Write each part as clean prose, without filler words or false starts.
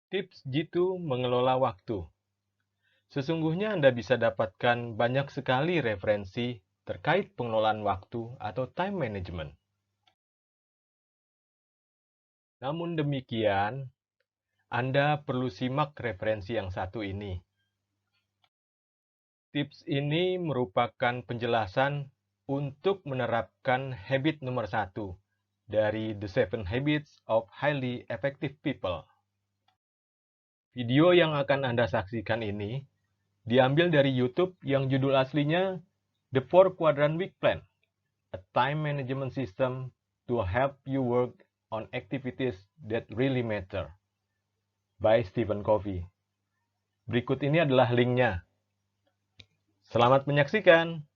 Tips Jitu mengelola waktu. Sesungguhnya Anda bisa dapatkan banyak sekali referensi terkait pengelolaan waktu atau time management. Namun demikian, Anda perlu simak referensi yang satu ini. Tips ini merupakan penjelasan untuk menerapkan habit nomor 1 dari The 7 Habits of Highly Effective People. Video yang akan Anda saksikan ini diambil dari YouTube yang judul aslinya The 4 Quadrant Week Plan, a time management system to help you work on activities that really matter, by Stephen Covey. Berikut ini adalah linknya. Selamat menyaksikan!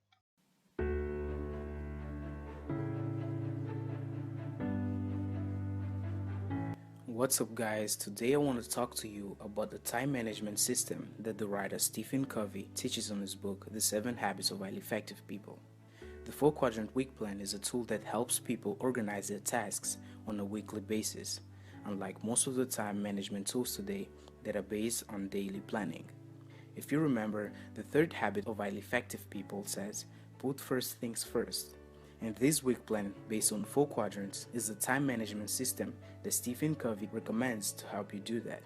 What's up guys, today I want to talk to you about the time management system that the writer Stephen Covey teaches in his book, The 7 Habits of Highly Effective People. The 4 Quadrant Week Plan is a tool that helps people organize their tasks on a weekly basis, unlike most of the time management tools today that are based on daily planning. If you remember, the third habit of highly effective people says, put first things first. And this week plan, based on 4 quadrants, is the time management system that Stephen Covey recommends to help you do that.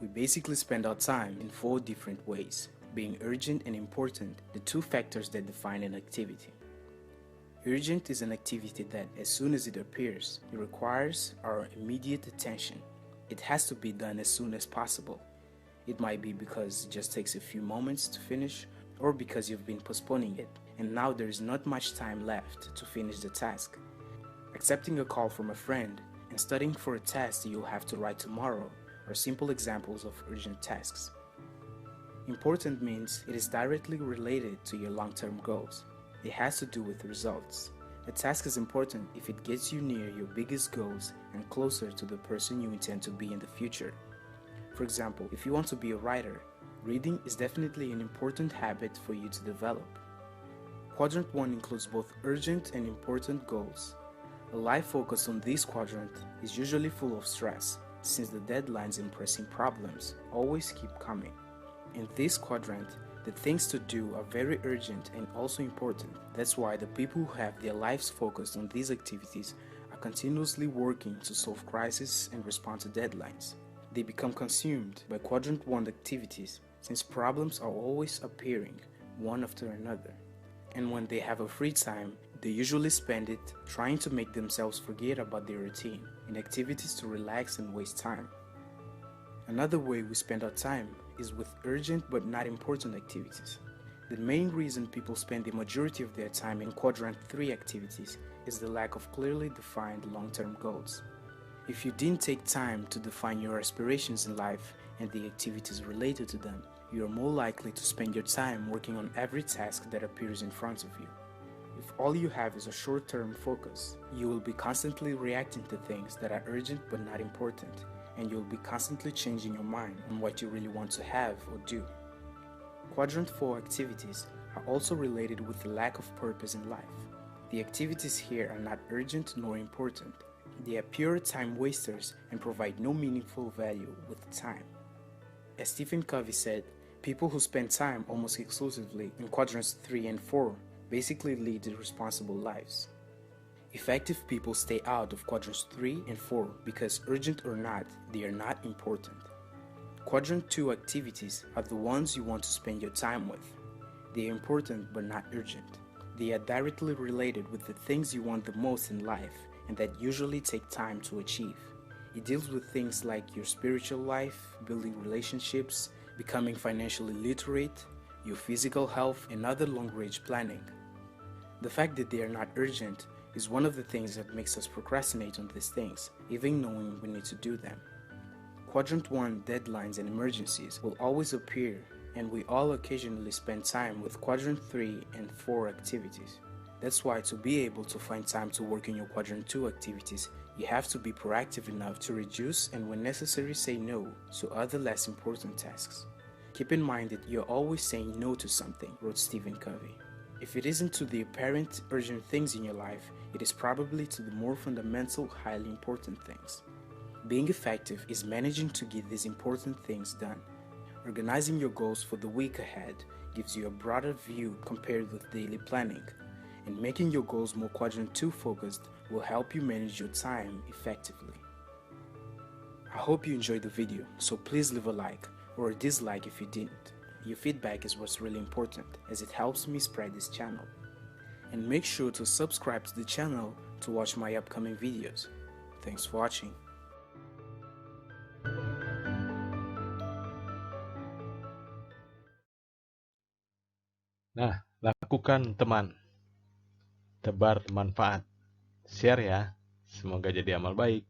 We basically spend our time in 4 different ways, being urgent and important, the 2 factors that define an activity. Urgent is an activity that, as soon as it appears, it requires our immediate attention. It has to be done as soon as possible. It might be because it just takes a few moments to finish, or because you've been postponing it, and now there is not much time left to finish the task. Accepting a call from a friend and studying for a test you'll have to write tomorrow are simple examples of urgent tasks. Important means it is directly related to your long-term goals. It has to do with results. A task is important if it gets you near your biggest goals and closer to the person you intend to be in the future. For example, if you want to be a writer, reading is definitely an important habit for you to develop. Quadrant 1 includes both urgent and important goals. A life focused on this quadrant is usually full of stress, since the deadlines and pressing problems always keep coming. In this quadrant, the things to do are very urgent and also important. That's why the people who have their lives focused on these activities are continuously working to solve crises and respond to deadlines. They become consumed by quadrant 1 activities, since problems are always appearing, one after another. And when they have a free time, they usually spend it trying to make themselves forget about their routine in activities to relax and waste time. Another way we spend our time is with urgent but not important activities. The main reason people spend the majority of their time in quadrant 3 activities is the lack of clearly defined long-term goals. If you didn't take time to define your aspirations in life and the activities related to them, you are more likely to spend your time working on every task that appears in front of you. If all you have is a short-term focus, you will be constantly reacting to things that are urgent but not important, and you will be constantly changing your mind on what you really want to have or do. Quadrant 4 activities are also related with the lack of purpose in life. The activities here are not urgent nor important. They are pure time wasters and provide no meaningful value with time. As Stephen Covey said, people who spend time almost exclusively in quadrants 3 and 4 basically lead irresponsible lives. Effective people stay out of quadrants 3 and 4 because, urgent or not, they are not important. Quadrant 2 activities are the ones you want to spend your time with. They are important but not urgent. They are directly related with the things you want the most in life and that usually take time to achieve. It deals with things like your spiritual life, building relationships, becoming financially literate, your physical health, and other long-range planning. The fact that they are not urgent is one of the things that makes us procrastinate on these things, even knowing we need to do them. Quadrant 1 deadlines and emergencies will always appear, and we all occasionally spend time with quadrant 3 and 4 activities. That's why to be able to find time to work in your quadrant 2 activities, you have to be proactive enough to reduce and when necessary say no to other less important tasks. Keep in mind that you're always saying no to something, wrote Stephen Covey. If it isn't to the apparent urgent things in your life, it is probably to the more fundamental, highly important things. Being effective is managing to get these important things done. Organizing your goals for the week ahead gives you a broader view compared with daily planning, and making your goals more quadrant 2 focused will help you manage your time effectively. I hope you enjoyed the video, so please leave a like or a dislike if you didn't. Your feedback is what's really important, as it helps me spread this channel. And make sure to subscribe to the channel to watch my upcoming videos. Thanks for watching. Nah, lakukan teman. Tebar manfaat. Share ya. Semoga jadi amal baik.